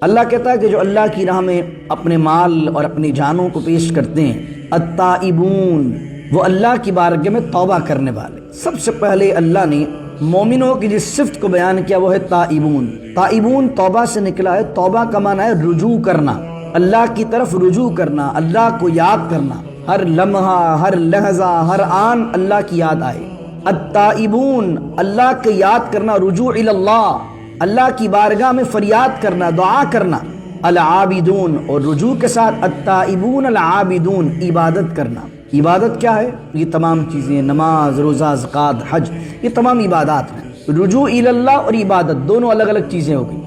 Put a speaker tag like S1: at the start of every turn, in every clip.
S1: اللہ کہتا ہے کہ جو اللہ کی راہ میں اپنے مال اور اپنی جانوں کو پیش کرتے ہیں، التائبون، وہ اللہ کی بارگاہ میں توبہ کرنے والے۔ سب سے پہلے اللہ نے مومنوں کی جس صفت کو بیان کیا وہ ہے تائبون۔ تائبون توبہ سے نکلا ہے۔ توبہ کا معنی ہے رجوع کرنا، اللہ کی طرف رجوع کرنا، اللہ کو یاد کرنا، ہر لمحہ، ہر لحظہ، ہر آن اللہ کی یاد آئے۔ التائبون، اللہ کے یاد کرنا، رجوع الی اللہ، اللہ کی بارگاہ میں فریاد کرنا، دعا کرنا۔ العابدون، اور رجوع کے ساتھ التائبون العابدون، عبادت کرنا۔ عبادت کیا ہے؟ یہ تمام چیزیں، نماز، روزہ، زکوٰۃ، حج، یہ تمام عبادات ہیں۔ رجوع الی اللہ اور عبادت دونوں الگ الگ چیزیں ہو گئی۔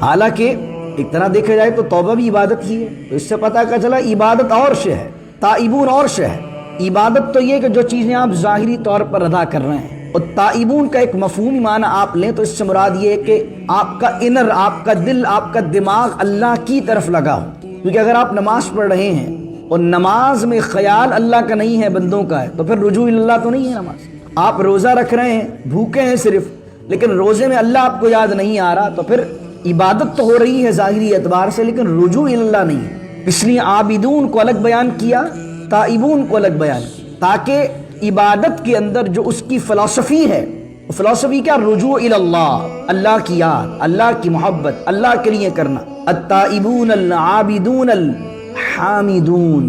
S1: حالانکہ ایک طرح دیکھا جائے تو توبہ بھی عبادت ہی ہے، تو اس سے پتہ کیا چلا عبادت اور شے ہے، تائبون اور شے ہے۔ عبادت تو یہ کہ جو چیزیں آپ ظاہری طور پر ادا کر رہے ہیں، اور تائبون کا ایک مفہومی معنی آپ لیں تو اس سے مراد یہ ہے کہ آپ کا انر، آپ کا دل، آپ کا دماغ اللہ کی طرف لگا ہو۔ کیونکہ اگر آپ نماز پڑھ رہے ہیں اور نماز میں خیال اللہ کا نہیں ہے، بندوں کا ہے، تو پھر رجوع اللہ تو نہیں ہے نماز۔ آپ روزہ رکھ رہے ہیں، بھوکے ہیں صرف، لیکن روزے میں اللہ آپ کو یاد نہیں آ رہا، تو پھر عبادت تو ہو رہی ہے ظاہری اعتبار سے، لیکن رجوع اللہ نہیں ہے۔ اس لیے عابدون کو الگ بیان کیا، تائبون کو الگ بیان کیا، تاکہ عبادت کے اندر جو اس کی فلسفی ہے، وہ فلسفی کیا؟ رجوع الی اللہ، اللہ کی یاد، اللہ کی محبت، اللہ کے لیے کرنا۔ التائبون العابدون الحامدون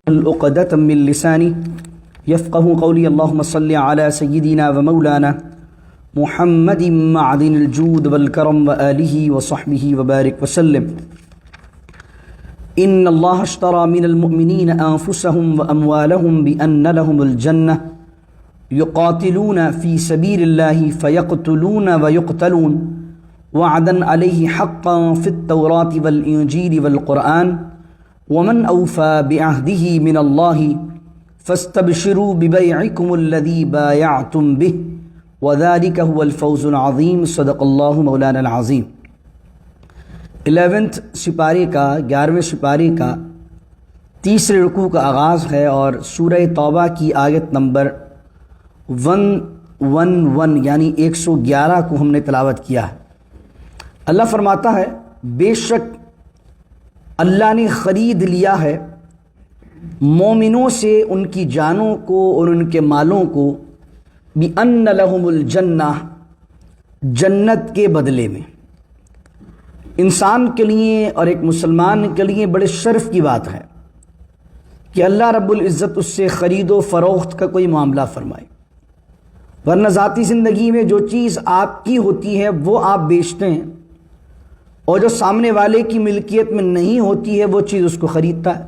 S1: العقدۃ من لسانی یفقهوا قولی اللهم صل علی سیدنا و مولانا محمد معدن الجود والکرم وآلہ وصحبہ وبارک وسلم۔ ان اللہ اشترى من المؤمنین انفسهم واموالهم بان لهم الجنہ یقاتلون فی سبیل اللہ فیقتلون ویقتلون وعدا علیہ حقا فی التوراة والانجیل والقرآن ومن اوفى بعہدہ من اللہ فاستبشروا ببیعکم الذی بایعتم بہ وذلک هو الفوز العظیم۔ صدق اللہ مولانا العظیم۔ 11 سپارے کا 11ویں سپارے کا تیسرے رکوع کا آغاز ہے، اور سورہ توبہ کی آیت نمبر 111 یعنی 111 کو ہم نے تلاوت کیا ہے۔ اللہ فرماتا ہے بے شک اللہ نے خرید لیا ہے مومنوں سے ان کی جانوں کو اور ان کے مالوں کو، بِأَنَّ لَهُمُ الْجَنَّةَ، جنت کے بدلے میں۔ انسان کے لیے اور ایک مسلمان کے لیے بڑے شرف کی بات ہے کہ اللہ رب العزت اس سے خرید و فروخت کا کوئی معاملہ فرمائے، ورنہ ذاتی زندگی میں جو چیز آپ کی ہوتی ہے وہ آپ بیچتے ہیں، اور جو سامنے والے کی ملکیت میں نہیں ہوتی ہے وہ چیز اس کو خریدتا ہے۔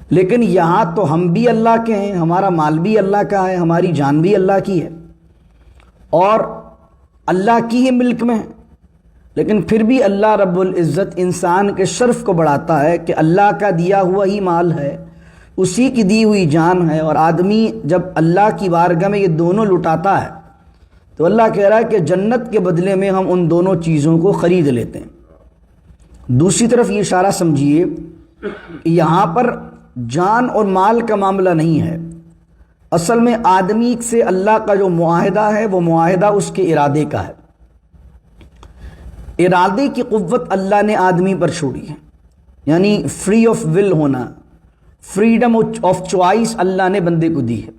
S1: لیکن یہاں تو ہم بھی اللہ کے ہیں، ہمارا مال بھی اللہ کا ہے، ہماری جان بھی اللہ کی ہے، اور اللہ کی ہی ملک میں ہے، لیکن پھر بھی اللہ رب العزت انسان کے شرف کو بڑھاتا ہے کہ اللہ کا دیا ہوا ہی مال ہے، اسی کی دی ہوئی جان ہے، اور آدمی جب اللہ کی بارگاہ میں یہ دونوں لٹاتا ہے تو اللہ کہہ رہا ہے کہ جنت کے بدلے میں ہم ان دونوں چیزوں کو خرید لیتے ہیں۔ دوسری طرف یہ اشارہ سمجھیے، یہاں پر جان اور مال کا معاملہ نہیں ہے، اصل میں آدمی سے اللہ کا جو معاہدہ ہے وہ معاہدہ اس کے ارادے کا ہے۔ ارادے کی قوت اللہ نے آدمی پر چھوڑی ہے، یعنی فری آف ول ہونا، فریڈم آف چوائس اللہ نے بندے کو دی ہے۔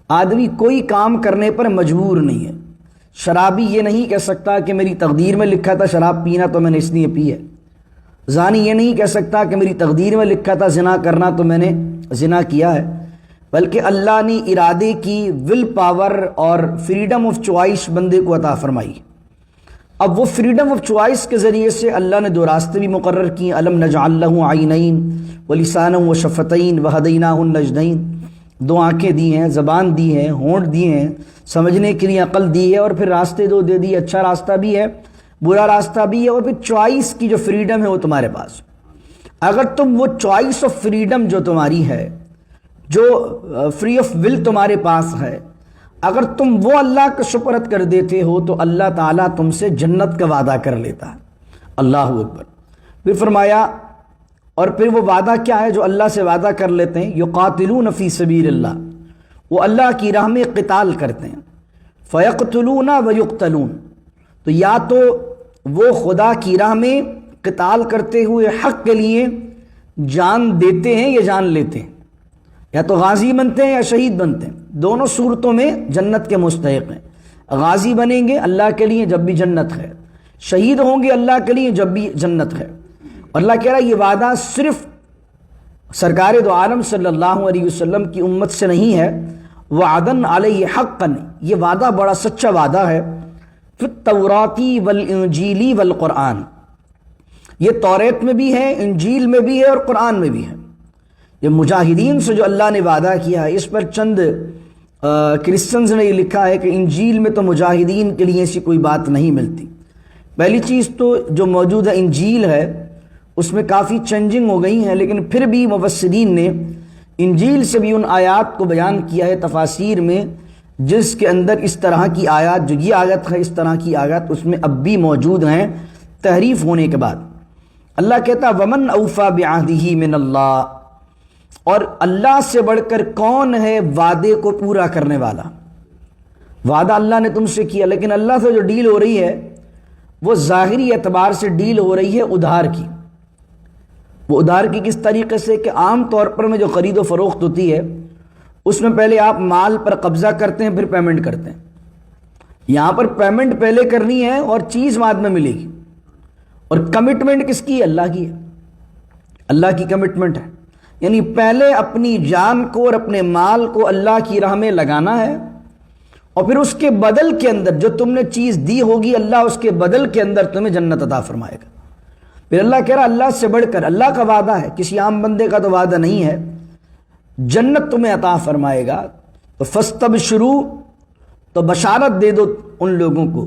S1: آدمی کوئی کام کرنے پر مجبور نہیں ہے۔ شرابی یہ نہیں کہہ سکتا کہ میری تقدیر میں لکھا تھا شراب پینا تو میں نے اس لیے پی ہے۔ زانی یہ نہیں کہہ سکتا کہ میری تقدیر میں لکھا تھا زنا کرنا تو میں نے زنا کیا ہے، بلکہ اللہ نے ارادے کی ول پاور اور فریڈم آف چوائس بندے کو عطا فرمائی۔ اب وہ فریڈم آف چوائس کے ذریعے سے اللہ نے دو راستے بھی مقرر کیے، الم نجعل لہ عینین ولسانا وشفتین وہدیناہ النجدین، دو آنکھیں دی ہیں، زبان دی ہے، ہونٹ دیے ہیں، سمجھنے کے لیے عقل دی ہے، اور پھر راستے دو دے دی، اچھا راستہ بھی ہے، برا راستہ بھی ہے، اور پھر چوائس کی جو فریڈم ہے وہ تمہارے پاس۔ اگر تم وہ چوائس آف فریڈم جو تمہاری ہے، جو فری آف ول تمہارے پاس ہے، اگر تم وہ اللہ کا سپرد کر دیتے ہو تو اللہ تعالیٰ تم سے جنت کا وعدہ کر لیتا ہے۔ اللہ اکبر۔ پھر فرمایا، اور پھر وہ وعدہ کیا ہے جو اللہ سے وعدہ کر لیتے ہیں؟ یقاتلون فی سبیل اللہ، وہ اللہ کی راہ میں قتال کرتے ہیں، فیقتلون ویقتلون، تو یا تو وہ خدا کی راہ میں قتال کرتے ہوئے حق کے لیے جان دیتے ہیں یا جان لیتے ہیں، یا تو غازی بنتے ہیں یا شہید بنتے ہیں، دونوں صورتوں میں جنت کے مستحق ہیں۔ غازی بنیں گے اللہ کے لیے جب بھی جنت ہے، شہید ہوں گے اللہ کے لیے جب بھی جنت ہے۔ اور اللہ کہہ رہا ہے یہ وعدہ صرف سرکار دو عالم صلی اللہ علیہ وسلم کی امت سے نہیں ہے، وعدن علیہ حقاً، یہ وعدہ بڑا سچا وعدہ ہے، فی التوراتی والانجیلی والقرآن، یہ توریت میں بھی ہے، انجیل میں بھی ہے اور قرآن میں بھی ہے۔ یہ مجاہدین سے جو اللہ نے وعدہ کیا ہے، اس پر چند کرسچنز نے یہ لکھا ہے کہ انجیل میں تو مجاہدین کے لیے ایسی کوئی بات نہیں ملتی۔ پہلی چیز تو جو موجودہ انجیل ہے اس میں کافی چینجنگ ہو گئی ہیں، لیکن پھر بھی مفسرین نے انجیل سے بھی ان آیات کو بیان کیا ہے تفاسیر میں جس کے اندر اس طرح کی آیات، جو یہ آیت ہے اس طرح کی آیات اس میں اب بھی موجود ہیں تحریف ہونے کے بعد۔ اللہ کہتا ومن اوفی بعہدہ من اللہ، اور اللہ سے بڑھ کر کون ہے وعدے کو پورا کرنے والا؟ وعدہ اللہ نے تم سے کیا، لیکن اللہ سے جو ڈیل ہو رہی ہے وہ ظاہری اعتبار سے ڈیل ہو رہی ہے ادھار کی۔ وہ ادھار کی کس طریقے سے کہ عام طور پر میں جو خرید و فروخت ہوتی ہے اس میں پہلے آپ مال پر قبضہ کرتے ہیں پھر پیمنٹ کرتے ہیں۔ یہاں پر پیمنٹ پہلے کرنی ہے اور چیز بعد میں ملے گی، اور کمٹمنٹ کس کی ہے؟ اللہ کی ہے، اللہ کی کمٹمنٹ ہے، یعنی پہلے اپنی جان کو اور اپنے مال کو اللہ کی راہ میں لگانا ہے، اور پھر اس کے بدل کے اندر جو تم نے چیز دی ہوگی اللہ اس کے بدل کے اندر تمہیں جنت عطا فرمائے گا۔ پھر اللہ کہہ رہا اللہ سے بڑھ کر، اللہ کا وعدہ ہے، کسی عام بندے کا تو وعدہ نہیں ہے، جنت تمہیں عطا فرمائے گا۔ تو فاستبشروا، تو بشارت دے دو ان لوگوں کو،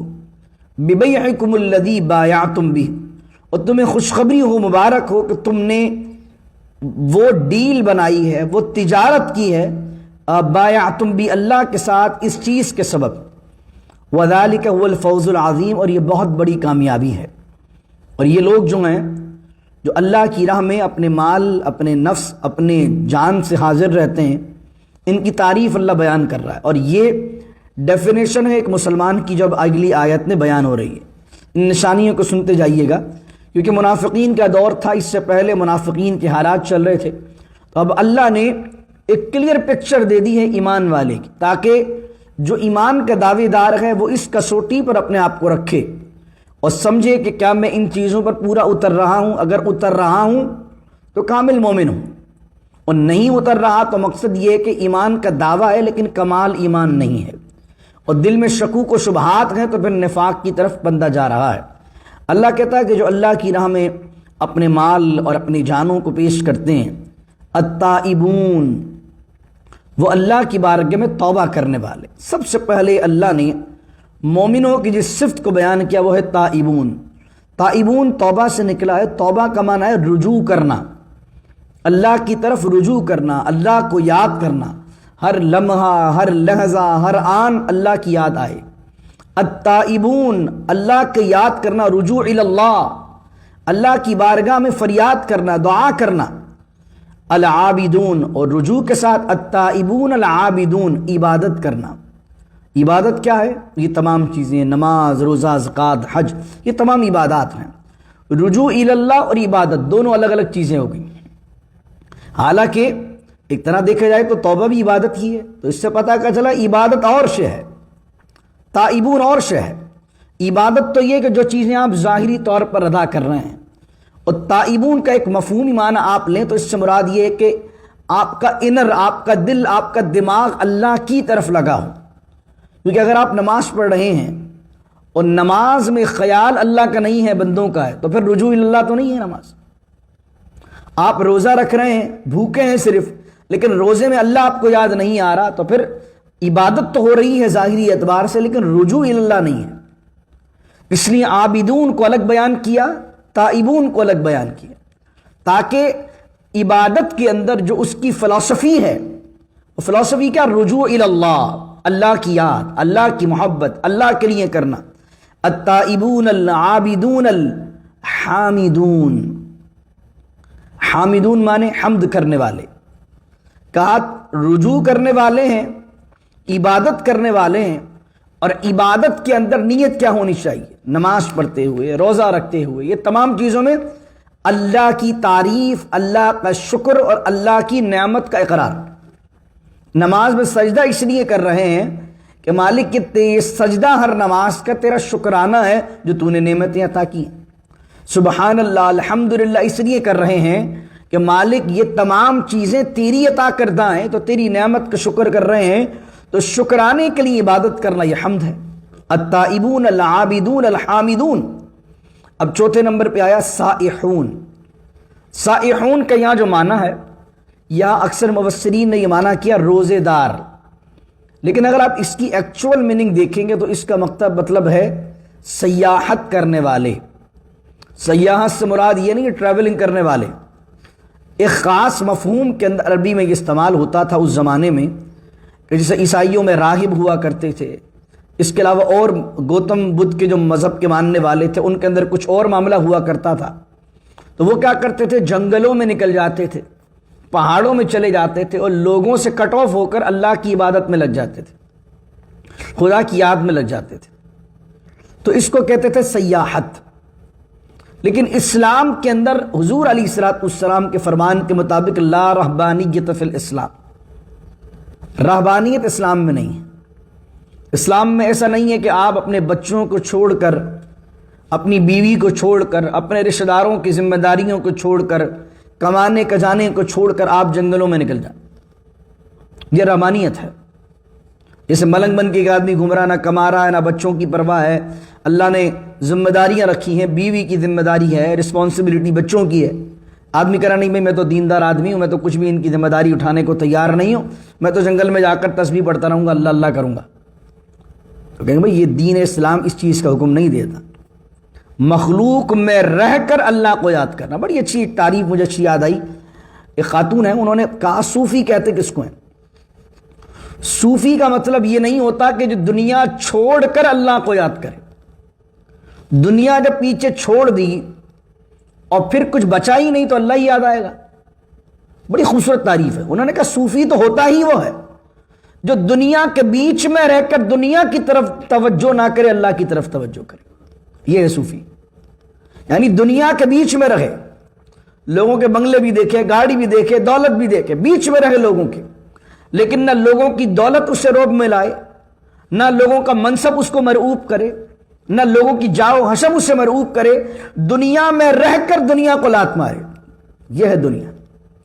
S1: ببیعکم الذی بایعتم بہ، اور تمہیں خوشخبری ہو، مبارک ہو کہ تم نے وہ ڈیل بنائی ہے، وہ تجارت کی ہے بایعتم بھی اللہ کے ساتھ اس چیز کے سبب، وذالک هو الفوز العظیم، اور یہ بہت بڑی کامیابی ہے۔ اور یہ لوگ جو ہیں جو اللہ کی راہ میں اپنے مال، اپنے نفس، اپنے جان سے حاضر رہتے ہیں، ان کی تعریف اللہ بیان کر رہا ہے، اور یہ ڈیفینیشن ہے ایک مسلمان کی جب اگلی آیت میں بیان ہو رہی ہے۔ ان نشانیوں کو سنتے جائیے گا کیونکہ منافقین کا دور تھا، اس سے پہلے منافقین کے حالات چل رہے تھے، تو اب اللہ نے ایک کلیئر پکچر دے دی ہے ایمان والے کی، تاکہ جو ایمان کا دعوے دار ہے وہ اس کسوٹی پر اپنے آپ کو رکھے اور سمجھے کہ کیا میں ان چیزوں پر پورا اتر رہا ہوں؟ اگر اتر رہا ہوں تو کامل مومن ہوں، اور نہیں اتر رہا تو مقصد یہ ہے کہ ایمان کا دعویٰ ہے لیکن کمال ایمان نہیں ہے، اور دل میں شکوک و شبہات ہیں تو پھر نفاق کی طرف بندہ جا رہا ہے۔ اللہ کہتا ہے کہ جو اللہ کی راہ میں اپنے مال اور اپنی جانوں کو پیش کرتے ہیں، التائبون، وہ اللہ کی بارگاہ میں توبہ کرنے والے۔ سب سے پہلے اللہ نے مومنوں کی جس صفت کو بیان کیا وہ ہے تائبون۔ تائبون توبہ سے نکلا ہے، توبہ کا معنی ہے رجوع کرنا، اللہ کی طرف رجوع کرنا، اللہ کو یاد کرنا، ہر لمحہ، ہر لحظہ، ہر آن اللہ کی یاد آئے۔ التائبون، اللہ کے یاد کرنا، رجوع الی اللہ، اللہ کی بارگاہ میں فریاد کرنا، دعا کرنا۔ العابدون، اور رجوع کے ساتھ التائبون العابدون، عبادت کرنا۔ عبادت کیا ہے؟ یہ تمام چیزیں، نماز، روزہ، زکوٰۃ، حج، یہ تمام عبادات ہیں۔ رجوع الی اللہ اور عبادت دونوں الگ الگ چیزیں ہو گئی، حالانکہ ایک طرح دیکھا جائے تو توبہ بھی عبادت ہی ہے، تو اس سے پتہ کا چلا عبادت اور شے ہے، تائبون اور شے ہے۔ عبادت تو یہ کہ جو چیزیں آپ ظاہری طور پر ادا کر رہے ہیں، اور تائبون کا ایک مفہومی معنی آپ لیں تو اس سے مراد یہ ہے کہ آپ کا انر، آپ کا دل، آپ کا دماغ اللہ کی طرف لگا ہو، کیونکہ اگر آپ نماز پڑھ رہے ہیں اور نماز میں خیال اللہ کا نہیں ہے، بندوں کا ہے، تو پھر رجوع اللہ تو نہیں ہے نماز۔ آپ روزہ رکھ رہے ہیں، بھوکے ہیں صرف، لیکن روزے میں اللہ آپ کو یاد نہیں آ رہا، تو پھر عبادت تو ہو رہی ہے ظاہری اعتبار سے لیکن رجوع اللہ نہیں ہے۔ اس لیے عابدون کو الگ بیان کیا، تائبون کو الگ بیان کیا، تاکہ عبادت کے اندر جو اس کی فلسفی ہے، وہ فلسفی کیا؟ رجوع الی اللہ، اللہ کی یاد، اللہ کی محبت، اللہ کے لیے کرنا۔ التائبون العابدون الحامدون، حامدون مانے حمد کرنے والے، کہا رجوع کرنے والے ہیں، عبادت کرنے والے ہیں، اور عبادت کے اندر نیت کیا ہونی چاہیے؟ نماز پڑھتے ہوئے، روزہ رکھتے ہوئے، یہ تمام چیزوں میں اللہ کی تعریف، اللہ کا شکر اور اللہ کی نعمت کا اقرار۔ نماز میں سجدہ اس لیے کر رہے ہیں کہ مالک یہ سجدہ ہر نماز کا تیرا شکرانہ ہے جو تو نے نعمتیں عطا کی۔ سبحان اللہ، الحمدللہ اس لیے کر رہے ہیں کہ مالک یہ تمام چیزیں تیری عطا کردہ ہیں، تو تیری نعمت کا شکر کر رہے ہیں، تو شکرانے کے لیے عبادت کرنا یہ حمد ہے۔ التائبون العابدون الحامدون۔ اب چوتھے نمبر پہ آیا سائحون۔ سائحون کا یہاں جو معنی ہے، یا اکثر مفسرین نے یہ معنی کیا روزے دار، لیکن اگر آپ اس کی ایکچول میننگ دیکھیں گے تو اس کا مطلب ہے سیاحت کرنے والے۔ سیاحت سے مراد یہ نہیں کہ ٹریولنگ کرنے والے، ایک خاص مفہوم کے اندر عربی میں یہ استعمال ہوتا تھا اس زمانے میں، کہ جیسے عیسائیوں میں راہب ہوا کرتے تھے، اس کے علاوہ اور گوتم بدھ کے جو مذہب کے ماننے والے تھے ان کے اندر کچھ اور معاملہ ہوا کرتا تھا، تو وہ کیا کرتے تھے، جنگلوں میں نکل جاتے تھے، پہاڑوں میں چلے جاتے تھے اور لوگوں سے کٹ آف ہو کر اللہ کی عبادت میں لگ جاتے تھے، خدا کی یاد میں لگ جاتے تھے، تو اس کو کہتے تھے سیاحت۔ لیکن اسلام کے اندر حضور علیہ الصلوۃ والسلام کے فرمان کے مطابق لا رہبانیت فی الاسلام، رہبانیت اسلام میں نہیں ہے۔ اسلام میں ایسا نہیں ہے کہ آپ اپنے بچوں کو چھوڑ کر، اپنی بیوی کو چھوڑ کر، اپنے رشتہ داروں کی ذمہ داریوں کو چھوڑ کر، کمانے کجانے کو چھوڑ کر آپ جنگلوں میں نکل جائیں، یہ رحمانیت ہے۔ جیسے ملنگ بن کے ایک آدمی گھوم رہا، نہ کما رہا ہے نہ بچوں کی پرواہ ہے، اللہ نے ذمہ داریاں رکھی ہیں، بیوی کی ذمہ داری ہے، رسپانسبلٹی بچوں کی ہے، آدمی کہہ رہا نہیں بھائی میں تو دیندار آدمی ہوں، میں تو کچھ بھی ان کی ذمہ داری اٹھانے کو تیار نہیں ہوں، میں تو جنگل میں جا کر تسبیح پڑھتا رہوں گا، اللہ اللہ کروں گا، تو کہیں گے بھائی یہ دین اسلام اس چیز کا حکم نہیں دیتا۔ مخلوق میں رہ کر اللہ کو یاد کرنا، بڑی اچھی ایک تعریف مجھے اچھی یاد آئی، ایک خاتون ہیں، انہوں نے کہا صوفی کہتے کس کو ہیں؟ صوفی کا مطلب یہ نہیں ہوتا کہ جو دنیا چھوڑ کر اللہ کو یاد کرے، دنیا جب پیچھے چھوڑ دی اور پھر کچھ بچا ہی نہیں تو اللہ ہی یاد آئے گا۔ بڑی خوبصورت تعریف ہے، انہوں نے کہا صوفی تو ہوتا ہی وہ ہے جو دنیا کے بیچ میں رہ کر دنیا کی طرف توجہ نہ کرے، اللہ کی طرف توجہ کرے، یہ ہے صوفی۔ یعنی دنیا کے بیچ میں رہے، لوگوں کے بنگلے بھی دیکھے، گاڑی بھی دیکھے، دولت بھی دیکھے، بیچ میں رہے لوگوں کے، لیکن نہ لوگوں کی دولت اس سے روب میں لائے، نہ لوگوں کا منصب اس کو مرعوب کرے، نہ لوگوں کی جاؤ حشم اس سے مرعوب کرے، دنیا میں رہ کر دنیا کو لات مارے، یہ ہے دنیا،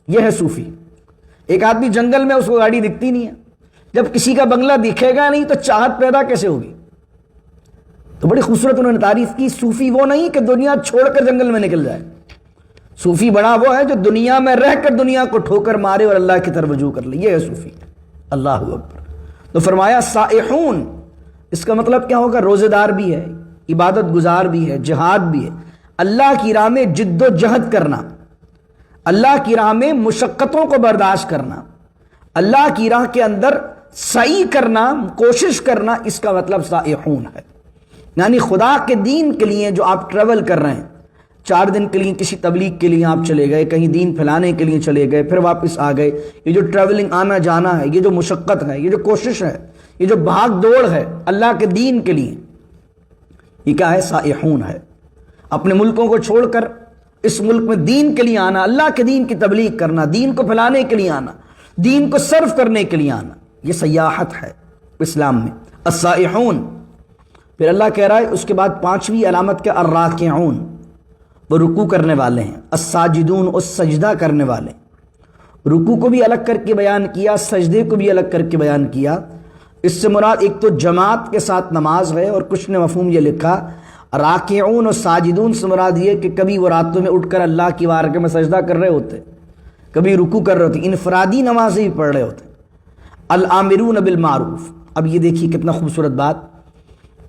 S1: یہ ہے صوفی۔ ایک آدمی جنگل میں اس کو گاڑی دکھتی نہیں ہے، جب کسی کا بنگلہ دکھے گا نہیں تو چاہت پیدا کیسے ہوگی؟ تو بڑی خوبصورت انہوں نے تعریف کی، صوفی وہ نہیں کہ دنیا چھوڑ کر جنگل میں نکل جائے، صوفی بڑا وہ ہے جو دنیا میں رہ کر دنیا کو ٹھوکر مارے اور اللہ کی طرف رجوع کر لے، یہ ہے صوفی۔ اللہ اکبر۔ تو فرمایا سائحون، اس کا مطلب کیا ہوگا؟ روزے دار بھی ہے، عبادت گزار بھی ہے، جہاد بھی ہے، اللہ کی راہ میں جد و جہد کرنا، اللہ کی راہ میں مشقتوں کو برداشت کرنا، اللہ کی راہ کے اندر سعی کرنا، کوشش کرنا، اس کا مطلب سائحون ہے۔ یعنی خدا کے دین کے لیے جو آپ ٹریول کر رہے ہیں، 4 دن کے لیے کسی تبلیغ کے لیے آپ چلے گئے، کہیں دین پھیلانے کے لیے چلے گئے، پھر واپس آ گئے، یہ جو ٹریولنگ آنا جانا ہے، یہ جو مشقت ہے، یہ جو کوشش ہے، یہ جو بھاگ دوڑ ہے اللہ کے دین کے لیے، یہ کیا ہے؟ سائحون ہے۔ اپنے ملکوں کو چھوڑ کر اس ملک میں دین کے لیے آنا، اللہ کے دین کی تبلیغ کرنا، دین کو پھیلانے کے لیے آنا، دین کو سرو کرنے کے لیے آنا، یہ سیاحت ہے اسلام میں، السائحون۔ پھر اللہ کہہ رہا ہے اس کے بعد 5ویں علامت کیا؟ الراکعون، وہ رکوع کرنے والے ہیں، الساجدون، اس سجدہ کرنے والے۔ رکوع کو بھی الگ کر کے بیان کیا، سجدے کو بھی الگ کر کے بیان کیا۔ اس سے مراد ایک تو جماعت کے ساتھ نماز ہے، اور کچھ نے مفہوم یہ لکھا راکعون اور ساجدون سے مراد یہ کہ کبھی وہ راتوں میں اٹھ کر اللہ کی بارگاہ میں سجدہ کر رہے ہوتے، کبھی رکوع کر رہے ہوتے، انفرادی نمازیں بھی پڑھ رہے ہوتے۔ الامرون بالمعروف، اب یہ دیکھیے کتنا خوبصورت بات،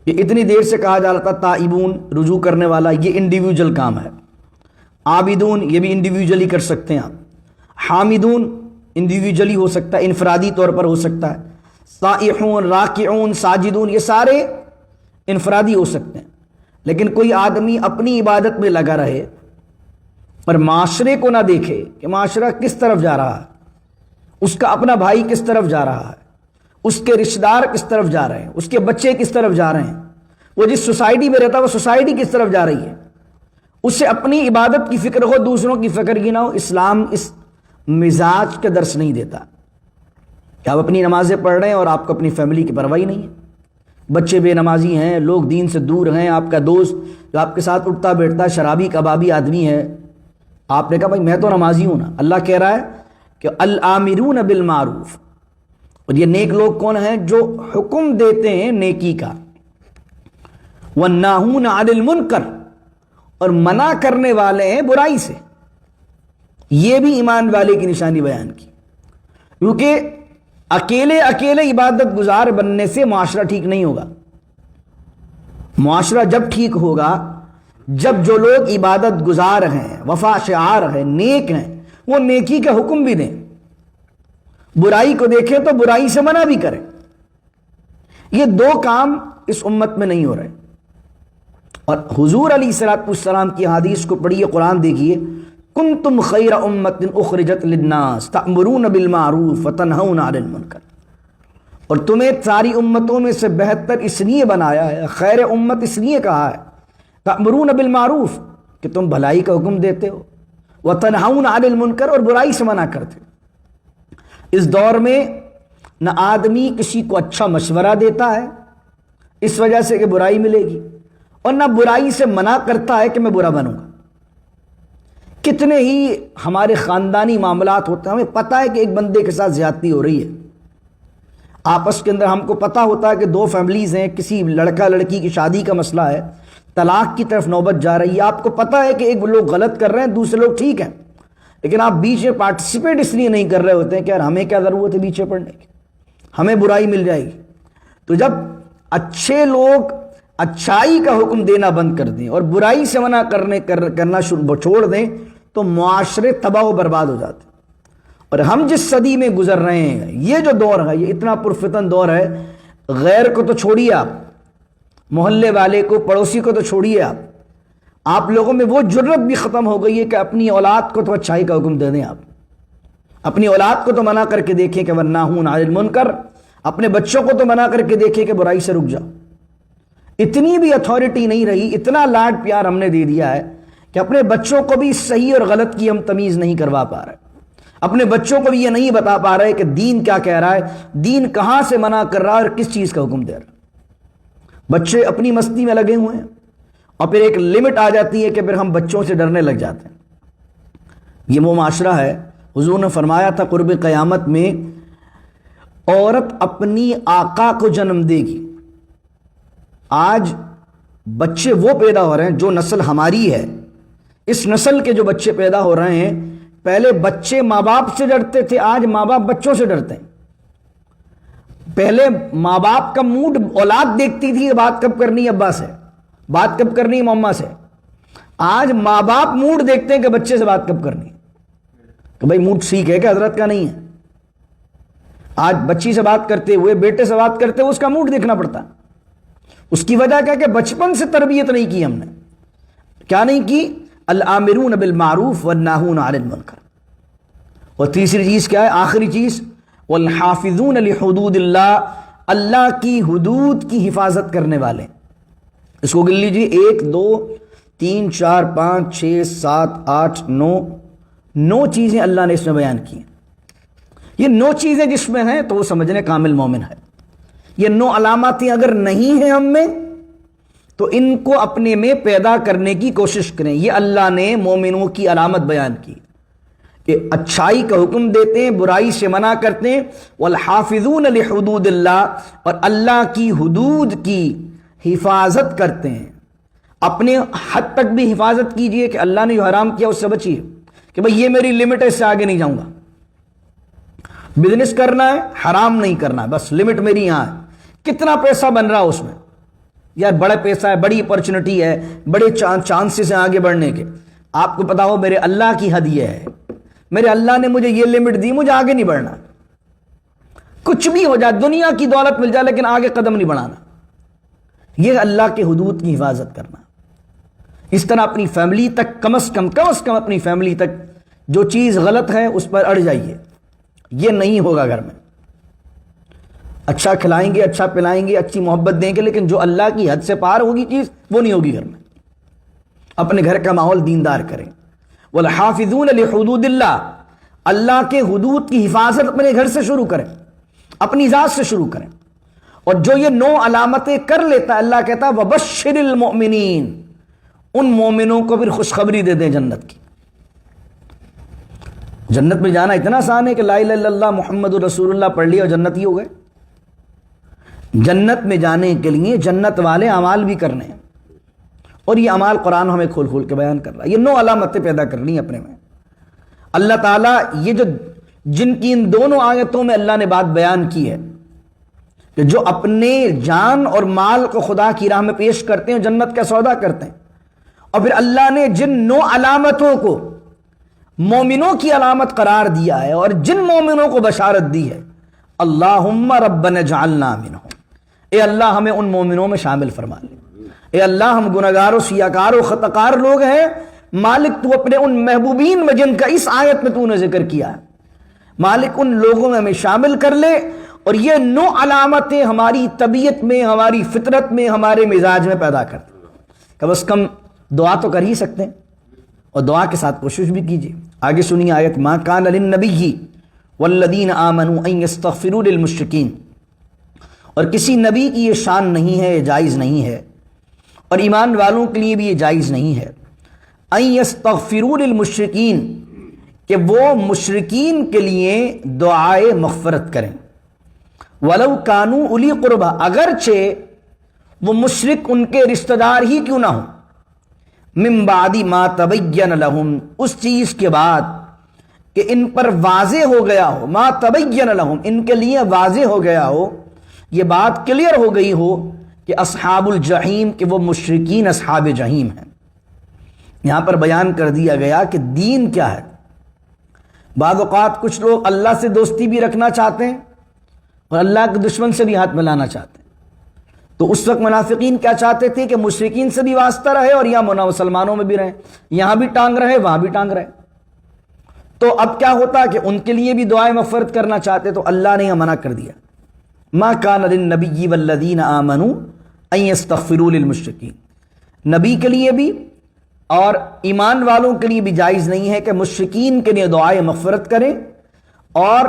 S1: یہ اتنی دیر سے کہا جا رہا تھا تائبون رجوع کرنے والا، یہ انڈیویجول کام ہے۔ عابدون، یہ بھی انڈیویجولی کر سکتے ہیں آپ۔ حامدون انڈیویجولی ہو سکتا ہے، انفرادی طور پر ہو سکتا ہے۔ سائحون، راکعون، ساجدون، یہ سارے انفرادی ہو سکتے ہیں، لیکن کوئی آدمی اپنی عبادت میں لگا رہے اور معاشرے کو نہ دیکھے کہ معاشرہ کس طرف جا رہا ہے، اس کا اپنا بھائی کس طرف جا رہا ہے، اس کے رشتہ دار کس طرف جا رہے ہیں، اس کے بچے کس طرف جا رہے ہیں، وہ جس سوسائٹی میں رہتا ہے وہ سوسائٹی کس طرف جا رہی ہے، اس سے اپنی عبادت کی فکر ہو، دوسروں کی فکر کی نہ ہو۔ اسلام اس مزاج کا درس نہیں دیتا کہ آپ اپنی نمازیں پڑھ رہے ہیں اور آپ کو اپنی فیملی کی پرواہ نہیں ہے، بچے بے نمازی ہیں، لوگ دین سے دور ہیں، آپ کا دوست جو آپ کے ساتھ اٹھتا بیٹھتا شرابی کبابی آدمی ہے، آپ نے کہا بھائی میں تو نمازی ہوں نا۔ اللہ کہہ رہا ہے کہ الامرون بالمعروف، اور یہ نیک لوگ کون ہیں؟ جو حکم دیتے ہیں نیکی کا، والناہون عن المنکر، اور منع کرنے والے ہیں برائی سے۔ یہ بھی ایمان والے کی نشانی بیان کی، کیونکہ اکیلے عبادت گزار بننے سے معاشرہ ٹھیک نہیں ہوگا۔ معاشرہ جب ٹھیک ہوگا جب جو لوگ عبادت گزار ہیں، وفا شعار ہیں، نیک ہیں، وہ نیکی کا حکم بھی دیں، برائی کو دیکھیں تو برائی سے منع بھی کریں۔ یہ دو کام اس امت میں نہیں ہو رہے۔ اور حضور علیہ السلام کی حدیث کو پڑھیے، قرآن دیکھیے، کنتم خیر امت اخرجت للناس تأمرون بالمعروف وتنہون عن المنکر، اور تمہیں ساری امتوں میں سے بہتر اس لیے بنایا ہے، خیر امت اس لیے کہا ہے، تأمرون بالمعروف کہ تم بھلائی کا حکم دیتے ہو، وتنہون عن المنکر اور برائی سے منع کرتے ہو۔ اس دور میں نہ آدمی کسی کو اچھا مشورہ دیتا ہے اس وجہ سے کہ برائی ملے گی، اور نہ برائی سے منع کرتا ہے کہ میں برا بنوں گا۔ کتنے ہی ہمارے خاندانی معاملات ہوتے ہیں، ہمیں پتہ ہے کہ ایک بندے کے ساتھ زیادتی ہو رہی ہے، آپس کے اندر ہم کو پتہ ہوتا ہے کہ دو فیملیز ہیں، کسی لڑکا لڑکی کی شادی کا مسئلہ ہے، طلاق کی طرف نوبت جا رہی ہے، آپ کو پتہ ہے کہ ایک لوگ غلط کر رہے ہیں، دوسرے لوگ ٹھیک ہیں، لیکن آپ بیچ میں پارٹیسپیٹ اس لیے نہیں کر رہے ہوتے ہیں کہ یار ہمیں کیا ضرورت ہے بیچ میں پڑنے کی، ہمیں برائی مل جائے گی۔ تو جب اچھے لوگ اچھائی کا حکم دینا بند کر دیں اور برائی سے منع کرنا چھوڑ دیں تو معاشرے تباہ و برباد ہو جاتے ہیں۔ اور ہم جس صدی میں گزر رہے ہیں، یہ جو دور ہے، یہ اتنا پرفتن دور ہے، غیر کو تو چھوڑیے، آپ محلے والے کو، پڑوسی کو تو چھوڑیے، آپ لوگوں میں وہ جرت بھی ختم ہو گئی ہے کہ اپنی اولاد کو تو اچھائی کا حکم دے دیں، آپ اپنی اولاد کو تو منع کر کے دیکھیں کہ والناہون عن المنکر، اپنے بچوں کو تو منع کر کے دیکھیں کہ برائی سے رک جاؤ۔ اتنی بھی اتھارٹی نہیں رہی، اتنا لاڈ پیار ہم نے دے دیا ہے کہ اپنے بچوں کو بھی صحیح اور غلط کی ہم تمیز نہیں کروا پا رہے، اپنے بچوں کو بھی یہ نہیں بتا پا رہے کہ دین کیا کہہ رہا ہے، دین کہاں سے منع کر رہا ہے اور کس چیز کا حکم دے رہا ہے۔ بچے اپنی مستی میں لگے ہوئے ہیں، اور پھر ایک لمٹ آ جاتی ہے کہ پھر ہم بچوں سے ڈرنے لگ جاتے ہیں۔ یہ وہ معاشرہ ہے، حضور نے فرمایا تھا قرب قیامت میں عورت اپنی آقا کو جنم دے گی۔ آج بچے وہ پیدا ہو رہے ہیں جو نسل ہماری ہے، اس نسل کے جو بچے پیدا ہو رہے ہیں، پہلے بچے ماں باپ سے ڈرتے تھے، آج ماں باپ بچوں سے ڈرتے ہیں۔ پہلے ماں باپ کا موڈ اولاد دیکھتی تھی کہ بات کب کرنی ہے ابا سے، بات کب کرنی ہے مما سے، آج ماں باپ موڈ دیکھتے ہیں کہ بچے سے بات کب کرنی ہے، کہ بھائی موڈ ٹھیک ہے کہ حضرت کا نہیں ہے۔ آج بچی سے بات کرتے ہوئے، بیٹے سے بات کرتے ہوئے اس کا موڈ دیکھنا پڑتا ہے۔ اس کی وجہ کیا کہ بچپن سے تربیت نہیں کی ہم نے، کیا نہیں کی؟ الامرون بالمعروف والناہون عن المنکر۔ اور تیسری چیز کیا ہے؟ آخری چیز، والحافظون لحدود اللہ، اللہ کی حدود کی حفاظت کرنے والے۔ اس کو گن لیجیے، 1 2 3 4 5 6 7 8 9 چیزیں اللہ نے اس میں بیان کی ہیں۔ یہ 9 چیزیں جس میں ہیں تو وہ سمجھنے کامل مومن ہے۔ یہ 9 علاماتیں اگر نہیں ہیں ہم میں تو ان کو اپنے میں پیدا کرنے کی کوشش کریں۔ یہ اللہ نے مومنوں کی علامت بیان کی کہ اچھائی کا حکم دیتے ہیں، برائی سے منع کرتے ہیں، والحافظون لحدود اللہ، اور اللہ کی حدود کی حفاظت کرتے ہیں۔ اپنے حد تک بھی حفاظت کیجئے کہ اللہ نے جو حرام کیا اس سے بچیے، کہ بھئی یہ میری لمٹ ہے، اس سے آگے نہیں جاؤں گا۔ بزنس کرنا ہے، حرام نہیں کرنا، بس لمٹ میری یہاں ہے۔ کتنا پیسہ بن رہا اس میں، یار بڑا پیسہ ہے، بڑی اپرچونٹی ہے، بڑے چانسز ہیں آگے بڑھنے کے، آپ کو پتا ہو میرے اللہ کی حد یہ ہے، میرے اللہ نے مجھے یہ لمٹ دی، مجھے آگے نہیں بڑھنا۔ کچھ بھی ہو جائے، دنیا کی دولت مل جائے، لیکن آگے قدم نہیں بڑھانا۔ یہ اللہ کے حدود کی حفاظت کرنا۔ اس طرح اپنی فیملی تک کم از کم اپنی فیملی تک جو چیز غلط ہے اس پر اڑ جائیے، یہ نہیں ہوگا گھر میں۔ اچھا کھلائیں گے، اچھا پلائیں گے، اچھی محبت دیں گے، لیکن جو اللہ کی حد سے پار ہوگی چیز وہ نہیں ہوگی گھر میں۔ اپنے گھر کا ماحول دیندار کریں۔ والحافظون لحدود اللہ، اللہ کے حدود کی حفاظت اپنے گھر سے شروع کریں، اپنی ذات سے شروع کریں۔ اور جو یہ 9 علامتیں کر لیتا ہے، اللہ کہتا ہے وبشر المؤمنین، ان مومنوں کو پھر خوشخبری دے دیں جنت کی۔ جنت میں جانا اتنا آسان ہے کہ لا الہ الا اللہ محمد رسول اللہ پڑھ لیا اور جنتی ہو گئے؟ جنت میں جانے کے لیے جنت والے اعمال بھی کرنے ہیں، اور یہ اعمال قرآن ہمیں کھول کھول کے بیان کر رہا ہے۔ یہ 9 علامتیں پیدا کرنی اپنے میں۔ اللہ تعالیٰ یہ جن کی ان دونوں آیتوں میں اللہ نے بات بیان کی ہے کہ جو اپنے جان اور مال کو خدا کی راہ میں پیش کرتے ہیں، جنت کا سودا کرتے ہیں، اور پھر اللہ نے جن 9 علامتوں کو مومنوں کی علامت قرار دیا ہے اور جن مومنوں کو بشارت دی ہے، اللہم ربنا اجعلنا منہم، اے اللہ ہمیں ان مومنوں میں شامل فرما لے۔ اے اللہ ہم گناہگار و سیاکار و خطاکار لوگ ہیں، مالک تو اپنے ان محبوبین میں جن کا اس آیت میں تو نے ذکر کیا ہے، مالک ان لوگوں میں ہمیں شامل کر لے۔ اور یہ 9 علامتیں ہماری طبیعت میں، ہماری فطرت میں، ہمارے مزاج میں پیدا کر دیں۔ کم از کم دعا تو کر ہی سکتے ہیں، اور دعا کے ساتھ کوشش بھی کیجیے۔ آگے سنیے آیت، ما کان للنبی والذین آمنوا ان یستغفروا للمشرکین، اور کسی نبی کی یہ شان نہیں ہے، یہ جائز نہیں ہے، اور ایمان والوں کے لیے بھی یہ جائز نہیں ہے، ان یستغفروا للمشرکین، کہ وہ مشرکین کے لیے دعائے مغفرت کریں، ولو کانوا اولی قربا، اگرچہ وہ مشرک ان کے رشتہ دار ہی کیوں نہ ہوں، من بعد ما تبین لہم، اس چیز کے بعد کہ ان پر واضح ہو گیا ہو، ما تبین لہم، ان کے لیے واضح ہو گیا ہو، یہ بات کلیئر ہو گئی ہو کہ اصحاب الجحیم، کہ وہ مشرکین اصحاب جحیم ہیں۔ یہاں پر بیان کر دیا گیا کہ دین کیا ہے۔ بعض اوقات کچھ لوگ اللہ سے دوستی بھی رکھنا چاہتے ہیں اور اللہ کے دشمن سے بھی ہاتھ ملانا چاہتے ہیں، تو اس وقت منافقین کیا چاہتے تھے کہ مشرکین سے بھی واسطہ رہے اور یہاں مسلمانوں میں بھی رہے، یہاں بھی ٹانگ رہے وہاں بھی ٹانگ رہے۔ تو اب کیا ہوتا کہ ان کے لیے بھی دعائیں مغفرت کرنا چاہتے، تو اللہ نے یہ منع کر دیا، ما کان للنبی والذین آمنوا ان یستغفروا للمشرکین، نبی کے لیے بھی اور ایمان والوں کے لیے بھی جائز نہیں ہے کہ مشرکین کے لیے دعائیں مغفرت کریں، اور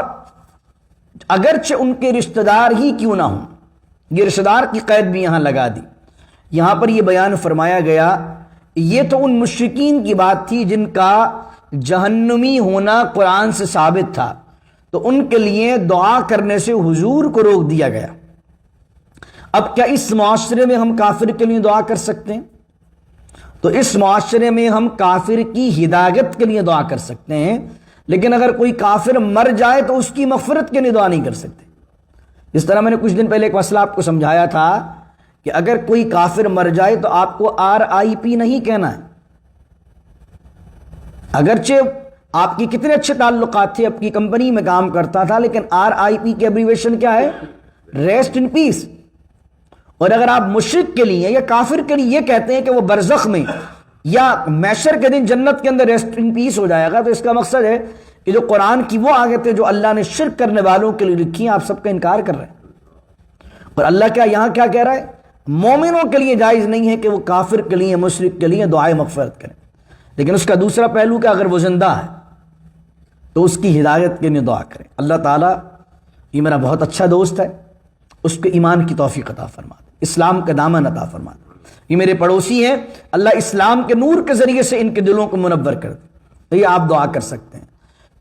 S1: اگرچہ ان کے رشتہ دار ہی کیوں نہ ہوں۔ یہ رشتہ دار کی قید بھی یہاں لگا دی۔ یہاں پر یہ بیان فرمایا گیا، یہ تو ان مشرکین کی بات تھی جن کا جہنمی ہونا قرآن سے ثابت تھا، تو ان کے لیے دعا کرنے سے حضور کو روک دیا گیا۔ اب کیا اس معاشرے میں ہم کافر کے لیے دعا کر سکتے ہیں؟ تو اس معاشرے میں ہم کافر کی ہدایت کے لیے دعا کر سکتے ہیں، لیکن اگر کوئی کافر مر جائے تو اس کی مغفرت کے لیے دعا نہیں کر سکتے۔ اس طرح میں نے کچھ دن پہلے ایک مسئلہ آپ کو سمجھایا تھا کہ اگر کوئی کافر مر جائے تو آپ کو RIP نہیں کہنا ہے، اگرچہ آپ کی کتنے اچھے تعلقات تھے، آپ کی کمپنی میں کام کرتا تھا، لیکن RIP کی ایبریویشن کیا ہے؟ ریسٹ ان پیس۔ اور اگر آپ مشرک کے لیے یا کافر کے لیے یہ کہتے ہیں کہ وہ برزخ میں یا محشر کے دن جنت کے اندر ریسٹ ان پیس ہو جائے گا، تو اس کا مقصد ہے کہ جو قرآن کی وہ آیتیں جو اللہ نے شرک کرنے والوں کے لیے لکھی ہیں، آپ سب کا انکار کر رہے ہیں۔ اور اللہ یہاں کیا کہہ رہا ہے؟ مومنوں کے لیے جائز نہیں ہے کہ وہ کافر کے لیے، مشرک کے لیے دعائیں مغفرت کریں، لیکن اس کا دوسرا پہلو کہ اگر وہ زندہ ہے تو اس کی ہدایت کے لیے دعا کریں۔ اللہ تعالیٰ، یہ میرا بہت اچھا دوست ہے، اس کو ایمان کی توفیق عطا فرما دے، اسلام کا دامن عطا فرما دے۔ یہ میرے پڑوسی ہیں، اللہ اسلام کے نور کے ذریعے سے ان کے دلوں کو منور کر دے، تو یہ آپ دعا کر سکتے ہیں۔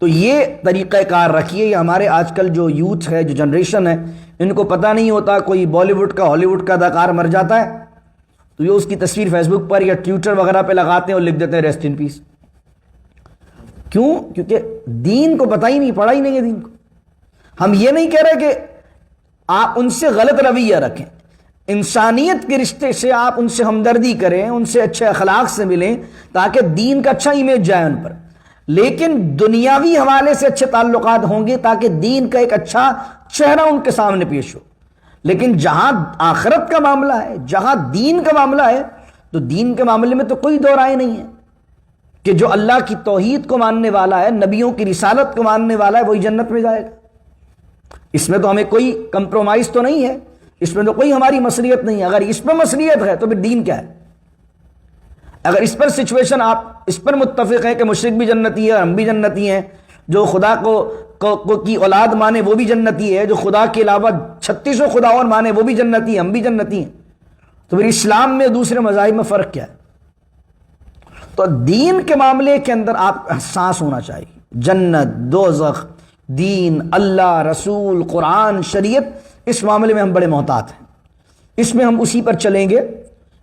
S1: تو یہ طریقہ کار رکھیے۔ یہ ہمارے آج کل جو یوتھ ہے، جو جنریشن ہے، ان کو پتہ نہیں ہوتا، کوئی بالی ووڈ کا، ہالی ووڈ کا اداکار مر جاتا ہے تو یہ اس کی تصویر فیس بک پر یا ٹویٹر وغیرہ پہ لگاتے ہیں اور لکھ دیتے ہیں ریسٹ ان پیس۔ کیوں؟ کیونکہ دین کو پتہ ہی نہیں، پڑھا ہی نہیں ہے دین کو۔ ہم یہ نہیں کہہ رہے کہ آپ ان سے غلط رویہ رکھیں، انسانیت کے رشتے سے آپ ان سے ہمدردی کریں، ان سے اچھے اخلاق سے ملیں تاکہ دین کا اچھا امیج جائے ان پر، لیکن دنیاوی حوالے سے اچھے تعلقات ہوں گے تاکہ دین کا ایک اچھا چہرہ ان کے سامنے پیش ہو۔ لیکن جہاں آخرت کا معاملہ ہے، جہاں دین کا معاملہ ہے، تو دین کے معاملے میں تو کوئی دو رائے نہیں ہے کہ جو اللہ کی توحید کو ماننے والا ہے، نبیوں کی رسالت کو ماننے والا ہے، وہی جنت میں جائے گا۔ اس میں تو ہمیں کوئی کمپرومائز تو نہیں ہے، اس میں تو کوئی ہماری مصلیت نہیں ہے۔ اگر اس پہ مصلیت ہے تو پھر دین کیا ہے؟ اگر اس پر سچویشن آپ اس پر متفق ہیں کہ مشرک بھی جنتی ہے اور ہم بھی جنتی ہیں، جو خدا کو کی اولاد مانے وہ بھی جنتی ہے، جو خدا کے علاوہ 36 خدا اور مانے وہ بھی جنتی ہے، ہم بھی جنتی ہیں، تو پھر اسلام میں دوسرے مذاہب میں فرق کیا ہے؟ تو دین کے معاملے کے اندر آپ احساس ہونا چاہیے، جنت، دوزخ، دین، اللہ، رسول، قرآن، شریعت، اس معاملے میں ہم بڑے محتاط ہیں، اس میں ہم اسی پر چلیں گے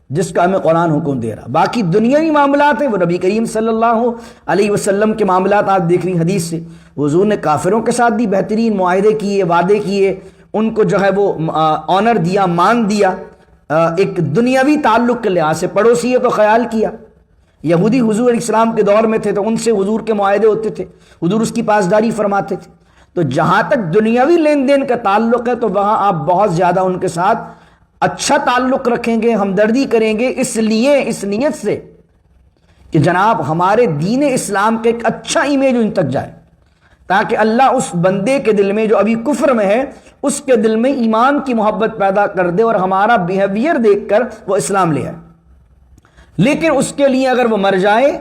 S1: جس کا ہمیں قرآن حکم دے رہا۔ باقی دنیاوی معاملات ہیں وہ نبی کریم صلی اللہ علیہ وسلم کے معاملات آپ دیکھ رہی حدیث سے، حضور نے کافروں کے ساتھ بھی بہترین معاہدے کیے، وعدے کیے، ان کو جو ہے وہ آنر دیا، مان دیا، ایک دنیاوی تعلق کے لحاظ سے پڑوسی ہے تو خیال کیا۔ یہودی حضور علیہ السلام کے دور میں تھے تو ان سے حضور کے معاہدے ہوتے تھے، حضور اس کی پاسداری فرماتے تھے۔ تو جہاں تک دنیاوی لین دین کا تعلق ہے تو وہاں آپ بہت زیادہ ان کے ساتھ اچھا تعلق رکھیں گے، ہمدردی کریں گے، اس نیت سے کہ جناب ہمارے دین اسلام کا ایک اچھا امیج ان تک جائے، تاکہ اللہ اس بندے کے دل میں جو ابھی کفر میں ہے اس کے دل میں ایمان کی محبت پیدا کر دے اور ہمارا بیہیویئر دیکھ کر وہ اسلام لے آئے۔ لیکن اس کے لیے اگر وہ مر جائے